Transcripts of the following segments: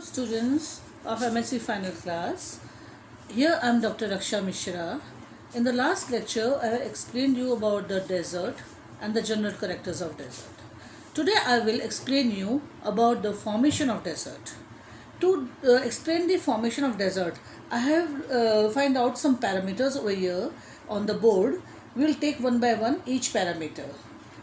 students of MSc final class. Here I am Dr. Raksha Mishra. In the last lecture, I have explained you about the desert and the general characters of desert. Today I will explain you about the formation of desert. To explain the formation of desert, I have find out some parameters over here on the board. We will take one by one each parameter.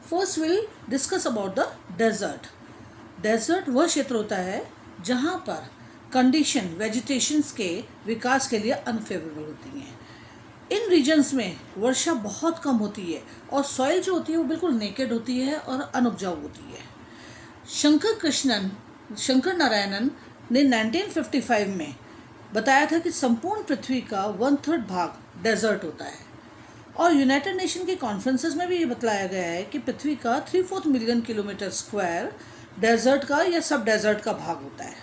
First we will discuss about the desert. Desert वह क्षेत्र होता है जहाँ पर condition vegetations के विकास के लिए unfavourable होती हैं. इन रीजन्स में वर्षा बहुत कम होती है और सॉइल जो होती है वो बिल्कुल नेकेड होती है और अनउपजाऊ होती है. शंकर नारायणन ने 1955 में बताया था कि संपूर्ण पृथ्वी का 1/3 भाग डेजर्ट होता है और यूनाइटेड नेशन के कॉन्फ्रेंसेस में भी ये बताया गया है कि पृथ्वी का 3/4 मिलियन किलोमीटर स्क्वायर डेजर्ट का या सब डेजर्ट का भाग होता है.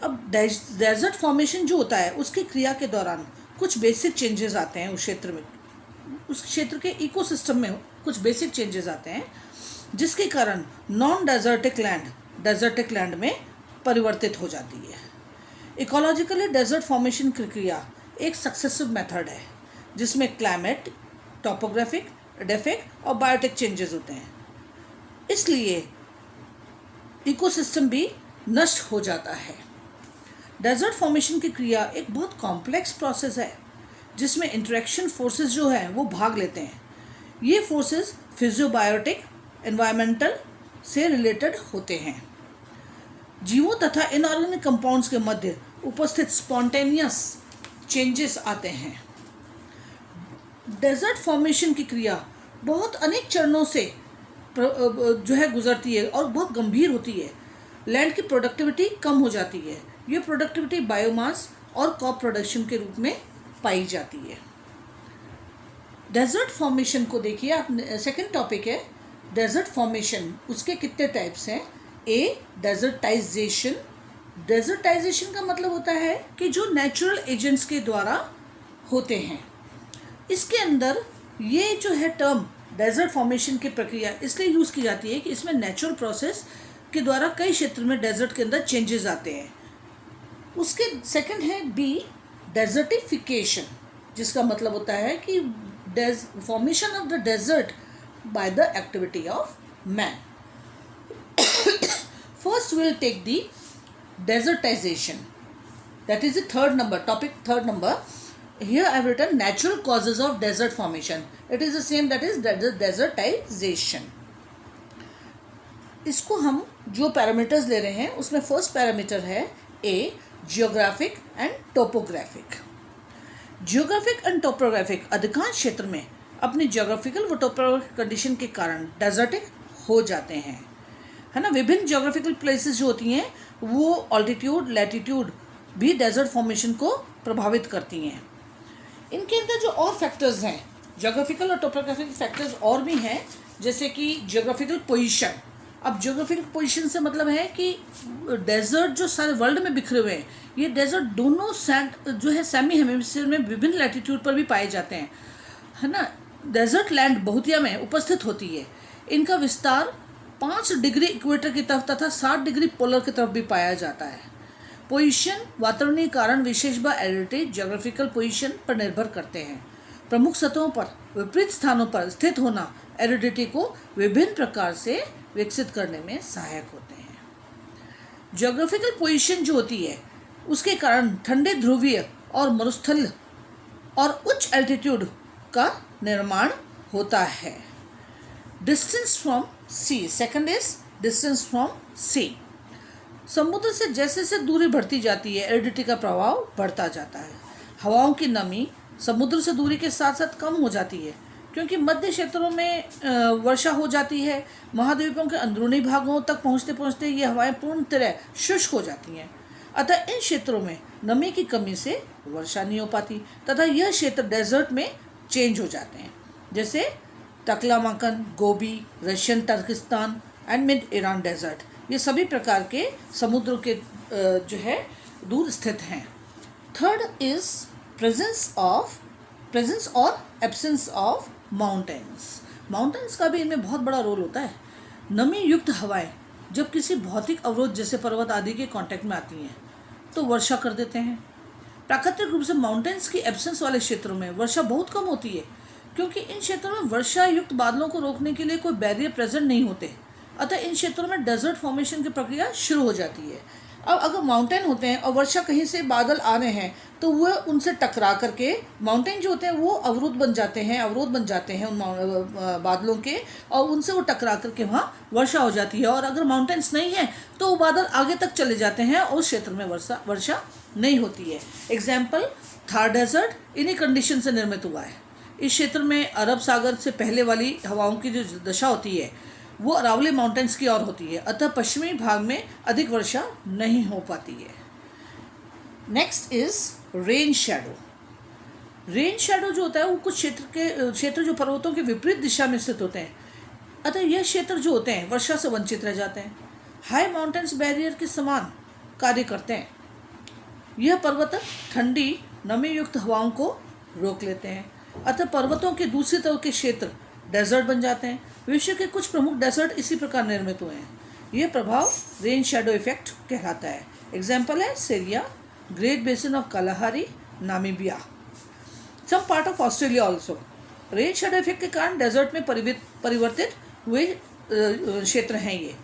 अब डेजर्ट फॉर्मेशन जो होता है उसकी क्रिया के दौरान कुछ बेसिक चेंजेस आते हैं उस क्षेत्र के इकोसिस्टम में कुछ बेसिक चेंजेस आते हैं जिसके कारण नॉन डेजर्टिक लैंड में परिवर्तित हो जाती है. इकोलॉजिकली डेजर्ट फॉर्मेशन की क्रिया एक सक्सेसिव मेथड है जिसमें क्लाइमेट, टोपोग्राफिक, एडेफिक और बायोटिक चेंजेस होते हैं. इसलिए इकोसिस्टम भी नष्ट हो जाता है. डेजर्ट फॉर्मेशन की क्रिया एक बहुत कॉम्प्लेक्स प्रोसेस है जिसमें इंटरेक्शन फोर्सेस जो हैं वो भाग लेते हैं. ये फोर्सेस फिजियोबायोटिक, एनवायरमेंटल से रिलेटेड होते हैं. जीवों तथा इनऑर्गेनिक कंपाउंड्स के मध्य उपस्थित स्पॉन्टेनियस चेंजेस आते हैं. डेजर्ट फॉर्मेशन की क्रिया बहुत अनेक चरणों से जो है गुजरती है और बहुत गंभीर होती है. लैंड की प्रोडक्टिविटी कम हो जाती है. ये प्रोडक्टिविटी बायोमास और क्रॉप प्रोडक्शन के रूप में पाई जाती है. डेजर्ट फॉर्मेशन को देखिए आप. सेकंड टॉपिक है डेजर्ट फॉर्मेशन. उसके कितने टाइप्स हैं. ए, डेजर्टाइजेशन. डेजर्टाइजेशन का मतलब होता है कि जो नेचुरल एजेंट्स के द्वारा होते हैं. इसके अंदर ये जो है टर्म डेजर्ट फॉर्मेशन की प्रक्रिया इसलिए यूज़ की जाती है कि इसमें नेचुरल प्रोसेस के द्वारा कई क्षेत्र में डेजर्ट के अंदर चेंजेस आते हैं. उसके सेकंड है बी, डेजर्टिफिकेशन, जिसका मतलब होता है कि formation of the desert by the activity of man. First will take the desertization. That is the third number. Here I have written natural causes of desert formation. It is the same, that is desertization. इसको हम जो parameters ले रहे हैं उसमें first parameter है A, geographic and topographic. Geographic and topographic अधिकांश क्षेत्र में अपनी जियोग्राफिकल व टोपोग्राफिक कंडीशन के कारण डेजर्टिक हो जाते हैं, है ना. विभिन्न जियोग्राफिकल प्लेसेस जो होती हैं वो ऑल्टीट्यूड, लैटिट्यूड भी डेजर्ट फॉर्मेशन को प्रभावित करती हैं. इनके अंदर जो और फैक्टर्स हैं, ज्योग्राफिकल और टोपोग्राफिकल फैक्टर्स और भी हैं, जैसे कि ज्योग्राफिकल पोजीशन. अब ज्योग्राफिकल पोजीशन से मतलब है कि डेजर्ट जो सारे वर्ल्ड में बिखरे हुए हैं, ये डेजर्ट दोनों जो है सेमी हेमिस्फीयर में विभिन्न लैटिट्यूड पर भी पाए जाते हैं, है ना. डेजर्ट लैंड बहुतिया में उपस्थित होती है. इनका विस्तार 5 डिग्री इक्वेटर की तरफ तथा 60 डिग्री पोलर की तरफ भी पाया जाता है. पोजीशन वातावरणीय कारण विशेष व एरिडिटी ज्योग्राफिकल पोजीशन पर निर्भर करते हैं. प्रमुख सतहों पर विपरीत स्थानों पर स्थित होना एरिडिटी को विभिन्न प्रकार से विकसित करने में सहायक होते हैं. ज्योग्राफिकल पोजीशन जो होती है उसके कारण ठंडे ध्रुवीय और मरुस्थल और उच्च एल्टीट्यूड का निर्माण होता है. Distance from sea. Second is distance from sea. समुद्र से जैसे जैसे दूरी बढ़ती जाती है एरिडिटी का प्रभाव बढ़ता जाता है. हवाओं की नमी समुद्र से दूरी के साथ साथ कम हो जाती है क्योंकि मध्य क्षेत्रों में वर्षा हो जाती है. महाद्वीपों के अंदरूनी भागों तक पहुंचते पहुंचते ये हवाएं पूर्ण तरह शुष्क हो जाती हैं. अतः इन क्षेत्रों में नमी की कमी से वर्षा नहीं हो पाती तथा यह क्षेत्र डेजर्ट में चेंज हो जाते हैं, जैसे Taklamakan, Gobi, Russian Turkistan and mid Iran desert. ये सभी प्रकार के समुद्र के जो है दूर स्थित हैं. थर्ड इज प्रेजेंस और एब्सेंस ऑफ माउंटेन्स. माउंटेन्स का भी इनमें बहुत बड़ा रोल होता है. नमी युक्त हवाएं जब किसी भौतिक अवरोध जैसे पर्वत आदि के कांटेक्ट में आती हैं तो वर्षा कर देते हैं। प्राकृतिक रूप से माउंटेन्स की एब्सेंस वाले क्षेत्रों में वर्षा बहुत कम होती है, क्योंकि इन क्षेत्रों में वर्षा युक्त बादलों को रोकने के लिए कोई बैरियर प्रेजेंट नहीं होते। अतः इन क्षेत्रों में डेजर्ट फॉर्मेशन की प्रक्रिया शुरू हो जाती है। अब अगर माउंटेन होते हैं और वर्षा कहीं से बादल आ रहे हैं तो वह उनसे टकरा करके माउंटेन जो होते हैं वो अवरोध बन जाते हैं उन बादलों के, और उनसे वो टकरा करके वहाँ वर्षा हो जाती है। और अगर माउंटेन्स नहीं है तो वो बादल आगे तक चले जाते हैं और उस क्षेत्र में वर्षा नहीं होती है। एग्जाम्पल, थार डेजर्ट इन्हीं कंडीशन से निर्मित हुआ है। इस क्षेत्र में अरब सागर से पहले वाली हवाओं की जो दशा होती है वो अरावली माउंटेन्स की ओर होती है, अतः पश्चिमी भाग में अधिक वर्षा नहीं हो पाती है। Next is rain shadow. Rain shadow जो होता है वो कुछ क्षेत्र जो पर्वतों के विपरीत दिशा में स्थित होते हैं, अतः यह क्षेत्र जो होते हैं वर्षा से वंचित रह जाते हैं। हाई माउंटेन्स बैरियर के समान कार्य करते हैं। यह पर्वत ठंडी नमी युक्त हवाओं को रोक लेते हैं, अतः पर्वतों के दूसरी तरफ के क्षेत्र डेजर्ट बन जाते हैं। विश्व के कुछ प्रमुख डेजर्ट इसी प्रकार निर्मित हुए हैं। यह प्रभाव रेन शैडो इफेक्ट कहलाता है। एग्जाम्पल है Syria, great basin of Kalahari, Namibia, some part of Australia also. Rain shadow effect के कारण डेजर्ट में परिवर्तित हुए क्षेत्र हैं ये।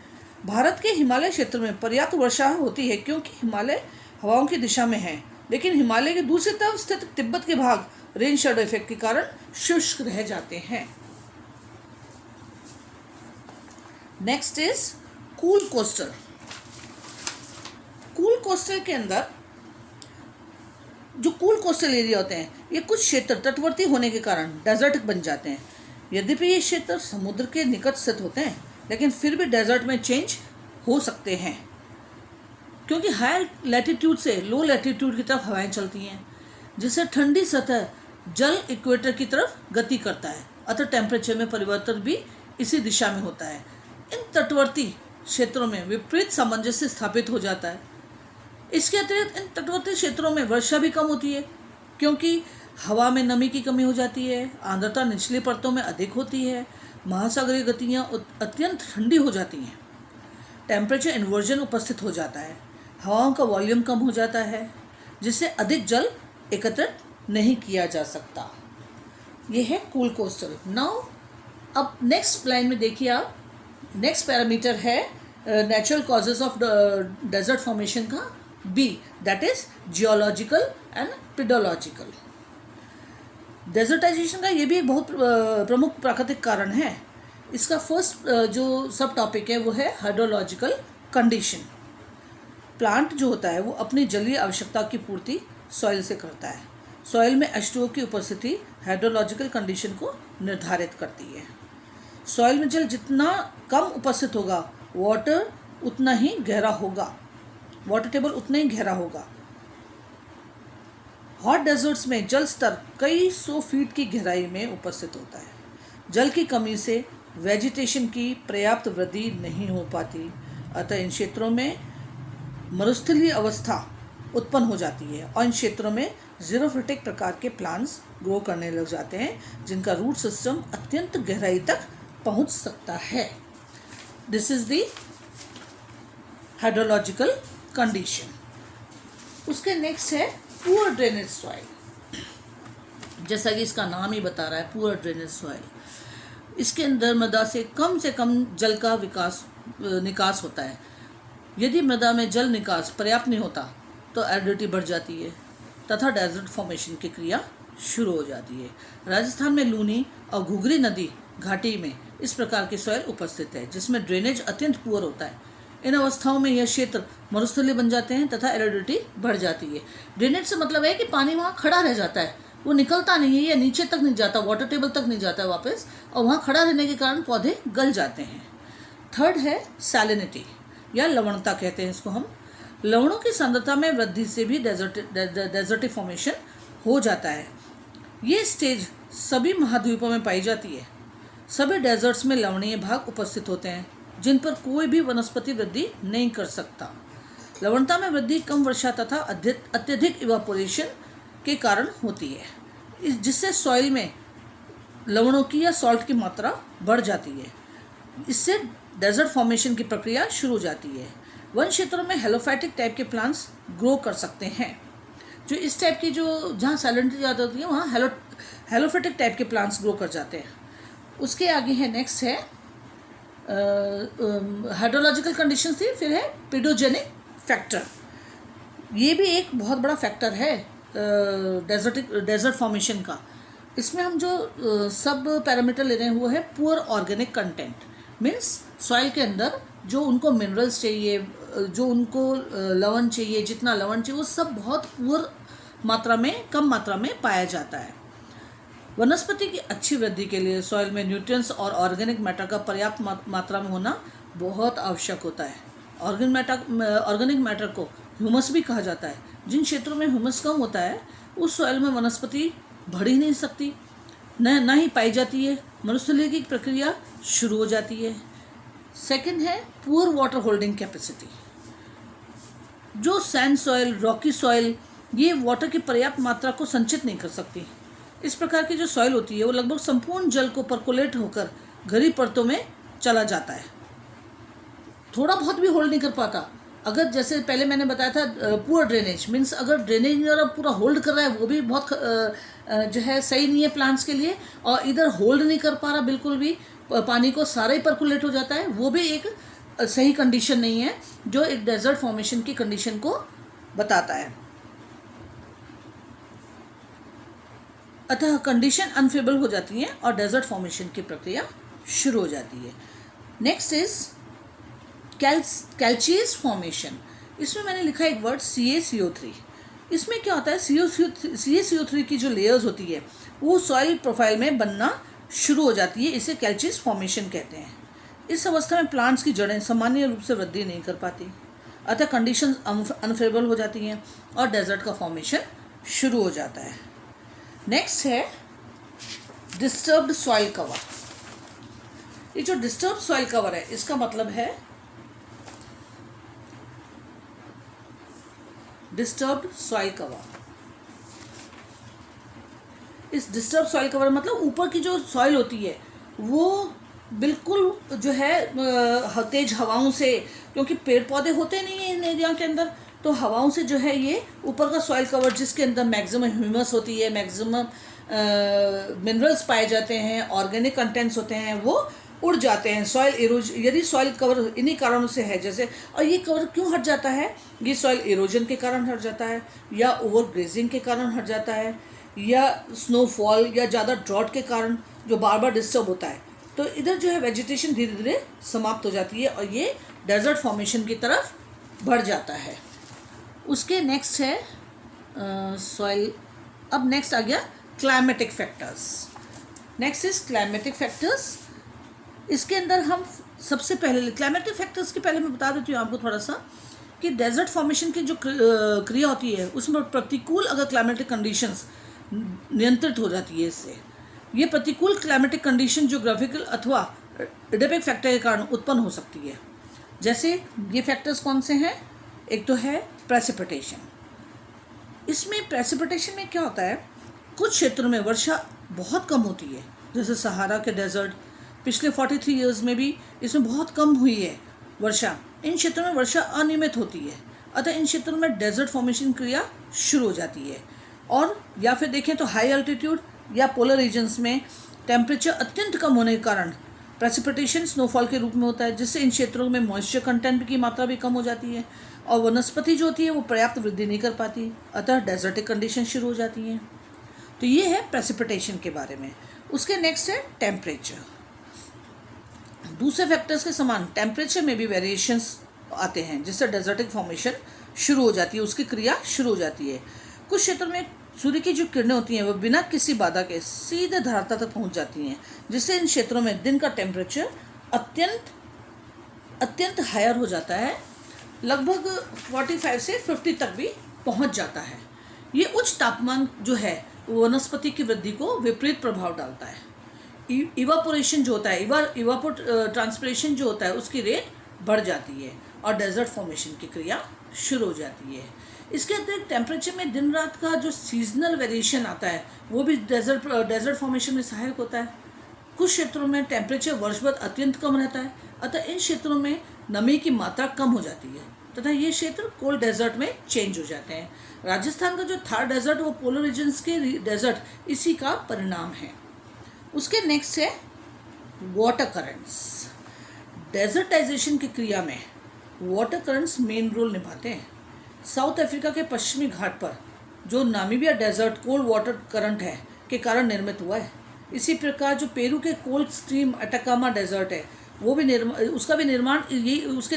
भारत के हिमालय क्षेत्र में पर्याप्त वर्षा होती है क्योंकि हिमालय हवाओं की दिशा में है, लेकिन हिमालय के दूसरी तरफ स्थित तिब्बत के भाग रेन शैडो इफेक्ट के कारण शुष्क रह जाते हैं। Next is cool coastal. Cool coastal के अंदर जो कूल कोस्टल एरिया होते हैं ये कुछ क्षेत्र तटवर्ती होने के कारण डेजर्ट बन जाते हैं। यद्यपि ये क्षेत्र समुद्र के निकट स्थित होते हैं, लेकिन फिर भी डेजर्ट में चेंज हो सकते हैं, क्योंकि हाई लैटिट्यूड से लो लैटिट्यूड की तरफ हवाएं चलती हैं, जिससे ठंडी सतह जल इक्वेटर की तरफ गति करता है, अतः टेम्परेचर में परिवर्तन भी इसी दिशा में होता है। इन तटवर्ती क्षेत्रों में विपरीत सामंजस्य स्थापित हो जाता है। इसके अतिरिक्त इन तटवर्ती क्षेत्रों में वर्षा भी कम होती है, क्योंकि हवा में नमी की कमी हो जाती है, आर्द्रता निचली परतों में अधिक होती है, महासागरीय गतियाँ अत्यंत ठंडी हो जाती हैं, टेम्परेचर इन्वर्जन उपस्थित हो जाता है, हवाओं का वॉल्यूम कम हो जाता है, जिससे अधिक जल एकत्रित नहीं किया जा सकता। ये है कूल कोस्टल। नाउ अब नेक्स्ट लाइन में देखिए आप, नेक्स्ट पैरामीटर है natural causes of desert formation का B, that is geological and pedological. Desertization का ये भी एक बहुत प्रमुख प्राकृतिक कारण है। इसका फर्स्ट जो सब टॉपिक है वो है हाइड्रोलॉजिकल कंडीशन। प्लांट जो होता है वो अपनी जलीय आवश्यकता की पूर्ति सॉइल से करता है। सॉइल में H2O की उपस्थिति हाइड्रोलॉजिकल कंडीशन को निर्धारित करती है। सॉइल में जल जितना कम उपस्थित होगा वाटर उतना ही गहरा होगा, वाटर टेबल उतना ही गहरा होगा। हॉट डेजर्ट्स में जल स्तर कई 100 फीट की गहराई में उपस्थित होता है। जल की कमी से वेजिटेशन की पर्याप्त वृद्धि नहीं हो पाती, अतः इन क्षेत्रों में मरुस्थलीय अवस्था उत्पन्न हो जाती है और इन क्षेत्रों में ज़ीरोफिटिक प्रकार के प्लांट्स ग्रो करने लग जाते हैं, जिनका रूट सिस्टम अत्यंत गहराई तक पहुंच सकता है। This is the hydrological condition. उसके नेक्स्ट है पुअर ड्रेनेज सॉइल। जैसा कि इसका नाम ही बता रहा है, पुअर ड्रेनेज सॉइल। इसके अंदर मृदा से कम जल का निकास होता है। यदि मृदा में जल निकास पर्याप्त नहीं होता तो एरिडिटी बढ़ जाती है तथा डेजर्ट फॉर्मेशन की क्रिया शुरू हो जाती है। राजस्थान में लूनी और घुघरी नदी घाटी में इस प्रकार की सॉइल उपस्थित है, जिसमें ड्रेनेज अत्यंत पुअर होता है। इन अवस्थाओं में यह क्षेत्र मरुस्थलीय बन जाते हैं तथा एरिडिटी बढ़ जाती है। ड्रेनेज से मतलब है कि पानी वहाँ खड़ा रह जाता है, वो निकलता नहीं है या नीचे तक नहीं जाता, वाटर टेबल तक नहीं जाता है वापस, और वहाँ खड़ा रहने के कारण पौधे गल जाते हैं। थर्ड है सैलिनिटी या लवणता कहते हैं इसको हम। लवणों की सांद्रता में वृद्धि से भी डेजर्टी फॉर्मेशन हो जाता है। ये स्टेज सभी महाद्वीपों में पाई जाती है। सभी डेजर्ट्स में लवणीय भाग उपस्थित होते हैं, जिन पर कोई भी वनस्पति वृद्धि नहीं कर सकता। लवणता में वृद्धि कम वर्षा तथा अत्यधिक इवापोरेशन के कारण होती है, जिससे सॉइल में लवणों की या सॉल्ट की मात्रा बढ़ जाती है। इससे डेजर्ट फॉर्मेशन की प्रक्रिया शुरू हो जाती है। वन क्षेत्रों में हेलोफाइटिक टाइप के प्लांट्स ग्रो कर सकते हैं। जो इस टाइप की, जो जहाँ सैलिनिटी ज़्यादा होती है वहाँ हेलोफाइटिक टाइप के प्लांट्स ग्रो कर जाते हैं। उसके आगे है, नेक्स्ट है हाइड्रोलॉजिकल कंडीशन थी, फिर है पेडोजेनिक फैक्टर। ये भी एक बहुत बड़ा फैक्टर है डेजर्ट फॉर्मेशन का। इसमें हम जो सब पैरामीटर ले रहे हैं वो है poor organic content, means soil के अंदर जो उनको मिनरल्स चाहिए, जो उनको लवण चाहिए, जितना लवण चाहिए वो सब बहुत पुअर मात्रा में, कम मात्रा में पाया जाता है। वनस्पति की अच्छी वृद्धि के लिए सॉइल में न्यूट्रिएंट्स और ऑर्गेनिक मैटर का पर्याप्त मात्रा में होना बहुत आवश्यक होता है। ऑर्गेनिक मैटर को ह्यूमस भी कहा जाता है। जिन क्षेत्रों में ह्यूमस कम होता है उस सॉइल में वनस्पति बढ़ ही नहीं सकती, न ही पाई जाती है। मरुस्थलीकरण की प्रक्रिया शुरू हो जाती है। सेकंड है पुअर वाटर होल्डिंग कैपेसिटी। जो सैंड सॉइल, रॉकी सॉइल, ये वाटर की पर्याप्त मात्रा को संचित नहीं कर सकती। इस प्रकार की जो सॉइल होती है वो लगभग संपूर्ण जल को परकोलेट होकर गहरी परतों में चला जाता है, थोड़ा बहुत भी होल्ड नहीं कर पाता। अगर जैसे पहले मैंने बताया था पुअर ड्रेनेज, मीन्स अगर ड्रेनेज पूरा होल्ड कर रहा है वो भी बहुत जो है सही नहीं है प्लांट्स के लिए, और इधर होल्ड नहीं कर पा रहा बिल्कुल भी पानी को, सारा ही परकुलेट हो जाता है, वो भी एक सही कंडीशन नहीं है जो एक डेजर्ट फॉर्मेशन की कंडीशन को बताता है। अतः कंडीशन अनफेवरेबल हो जाती है और डेजर्ट फॉर्मेशन की प्रक्रिया शुरू हो जाती है। Next is calcious formation. इसमें मैंने लिखा एक वर्ड CaCO3। इसमें क्या होता है, CaCO3 की जो लेयर्स होती है वो सॉइल प्रोफाइल में बनना शुरू हो जाती है, इसे कैल्शियस फॉर्मेशन कहते हैं। इस अवस्था में प्लांट्स की जड़ें सामान्य रूप से वृद्धि नहीं कर पाती, अतः कंडीशंस अनफेवरेबल हो जाती हैं और डेजर्ट का फॉर्मेशन शुरू हो जाता है। नेक्स्ट है डिस्टर्ब्ड सॉइल कवर। ये जो डिस्टर्ब सॉइल कवर है इसका मतलब है डिस्टर्ब्ड सॉइल कवर। इस डिस्टर्ब सॉइल कवर मतलब ऊपर की जो सॉइल होती है वो बिल्कुल जो है तेज हवाओं से, क्योंकि पेड़ पौधे होते नहीं हैं इन एरिया के अंदर, तो हवाओं से जो है ये ऊपर का सॉइल कवर जिसके अंदर मैक्सिमम ह्यूमस होती है, मैक्सिमम मिनरल्स पाए जाते हैं, ऑर्गेनिक कंटेंट्स होते हैं, वो उड़ जाते हैं। सॉइल इरोजन, यदि सॉइल कवर इन्हीं कारणों से है, जैसे, और ये कवर क्यों हट जाता है, ये सॉइल इरोजन के कारण हट जाता है, या ओवर ग्रेजिंग के कारण हट जाता है, या स्नोफॉल या ज़्यादा ड्रॉट के कारण जो बार बार डिस्टर्ब होता है, तो इधर जो है वेजिटेशन धीरे धीरे समाप्त हो जाती है और ये डेजर्ट फॉर्मेशन की तरफ बढ़ जाता है। उसके नेक्स्ट है सॉइल। अब नेक्स्ट आ गया climatic factors. Next is climatic factors. इसके अंदर हम सबसे पहले क्लाइमेटिक फैक्टर्स के पहले मैं बता देती हूँ आपको थोड़ा सा कि डेजर्ट फॉर्मेशन की जो क्रिया होती है उसमें प्रतिकूल अगर क्लाइमेटिक कंडीशंस नियंत्रित हो जाती है इससे। ये प्रतिकूल क्लाइमेटिक कंडीशन ज्योग्राफिकल अथवा एडेपिक फैक्टर के कारण उत्पन्न हो सकती है। जैसे ये फैक्टर्स कौन से हैं, एक तो है प्रेसिपिटेशन। इसमें प्रेसिपिटेशन में क्या होता है, कुछ क्षेत्रों में वर्षा बहुत कम होती है, जैसे सहारा के डेजर्ट पिछले 43 ईयर्स में भी इसमें बहुत कम हुई है वर्षा। इन क्षेत्रों में वर्षा अनियमित होती है, अतः इन क्षेत्रों में डेजर्ट फॉर्मेशन क्रिया शुरू हो जाती है। और या फिर देखें तो हाई अल्टीट्यूड या पोलर रीजन्स में टेम्परेचर अत्यंत कम होने के कारण प्रेसिपिटेशन स्नोफॉल के रूप में होता है, जिससे इन क्षेत्रों में मॉइस्चर कंटेंट की मात्रा भी कम हो जाती है और वनस्पति जो होती है वो पर्याप्त वृद्धि नहीं कर पाती, अतः डेजर्टिक कंडीशन शुरू हो जाती हैं। तो ये है प्रेसिपिटेशन के बारे में। उसके नेक्स्ट है टेम्परेचर। दूसरे फैक्टर्स के समान टेम्परेचर में भी वेरिएशंस आते हैं, जिससे डेजर्टिक फॉर्मेशन शुरू हो जाती है, उसकी क्रिया शुरू हो जाती है। कुछ क्षेत्रों में सूर्य की जो किरणें होती हैं वो बिना किसी बाधा के सीधे धरातल तक पहुंच जाती हैं, जिससे इन क्षेत्रों में दिन का टेम्परेचर अत्यंत हायर हो जाता है, लगभग 45 से 50 तक भी पहुंच जाता है। ये उच्च तापमान जो है वो वनस्पति की वृद्धि को विपरीत प्रभाव डालता है। इवापोरेशन जो होता है, ट्रांसपिरेशन जो होता है उसकी रेट बढ़ जाती है और डेजर्ट फॉर्मेशन की क्रिया शुरू हो जाती है। इसके अतिरिक्त टेम्परेचर में दिन रात का जो सीजनल वेरिएशन आता है वो भी डेजर्ट फॉर्मेशन में सहायक होता है। कुछ क्षेत्रों में टेम्परेचर वर्ष भर अत्यंत कम रहता है, अतः इन क्षेत्रों में नमी की मात्रा कम हो जाती है तथा ये क्षेत्र कोल्ड डेजर्ट में चेंज हो जाते हैं। राजस्थान का जो थार डेजर्ट वो पोलर रीजन्स के डेजर्ट इसी का परिणाम है। उसके नेक्स्ट है वाटर करंट्स। डेजर्टाइजेशन की क्रिया में वाटर करंट्स मेन रोल निभाते हैं। साउथ अफ्रीका के पश्चिमी घाट पर जो Namibia desert cold water current है के कारण निर्मित हुआ है। इसी प्रकार जो पेरू के कोल्ड स्ट्रीम अटाकामा डेजर्ट है वो भी उसके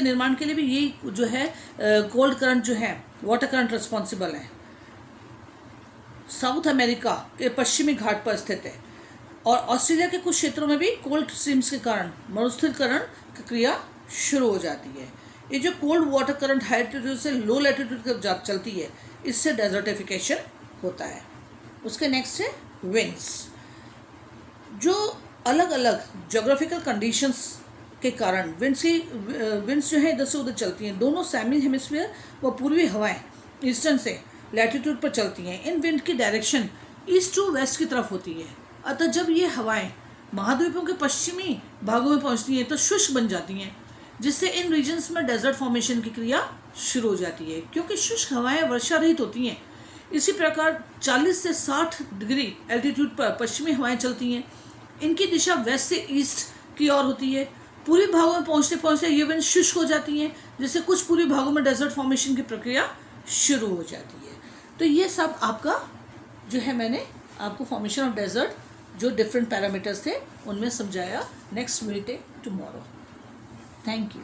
निर्माण के लिए भी यही जो है कोल्ड करंट जो है वाटर करंट रिस्पॉन्सिबल है। साउथ अमेरिका के पश्चिमी घाट पर स्थित है और ऑस्ट्रेलिया के कुछ क्षेत्रों में भी कोल्ड स्ट्रीम्स के कारण मरुस्थलीकरण की क्रिया शुरू हो जाती है। ये जो cold water current high altitude से लो लैटिट्यूड तक चलती है, इससे डेजर्टिफिकेशन होता है। उसके नेक्स्ट है विंड्स। जो अलग अलग जोग्राफिकल कंडीशंस के कारण विंड्स जो है इधर से उधर चलती हैं। दोनों सेमी हेमिस्फीयर व पूर्वी हवाएं ईस्टर्न से लैटिट्यूड पर चलती हैं। इन विंड की डायरेक्शन ईस्ट टू वेस्ट की तरफ होती है, अतः जब ये हवाएं महाद्वीपों के पश्चिमी भागों में पहुंचती हैं तो शुष्क बन जाती हैं, जिससे इन रीजन्स में डेजर्ट फॉर्मेशन की क्रिया शुरू हो जाती है। क्योंकि शुष्क हवाएं वर्षा रहित होती हैं, इसी प्रकार 40 से 60 डिग्री एल्टीट्यूड पर पश्चिमी हवाएं चलती हैं। इनकी दिशा वेस्ट से ईस्ट की ओर होती है। पूर्वी भागों में पहुंचते पहुंचते ये विंड शुष्क हो जाती हैं, जिससे कुछ पूर्वी भागों में डेजर्ट फॉर्मेशन की प्रक्रिया शुरू हो जाती है। तो ये सब आपका जो है मैंने आपको फॉर्मेशन ऑफ डेजर्ट जो डिफरेंट पैरामीटर्स थे उनमें समझाया। Next will take tomorrow. Thank you.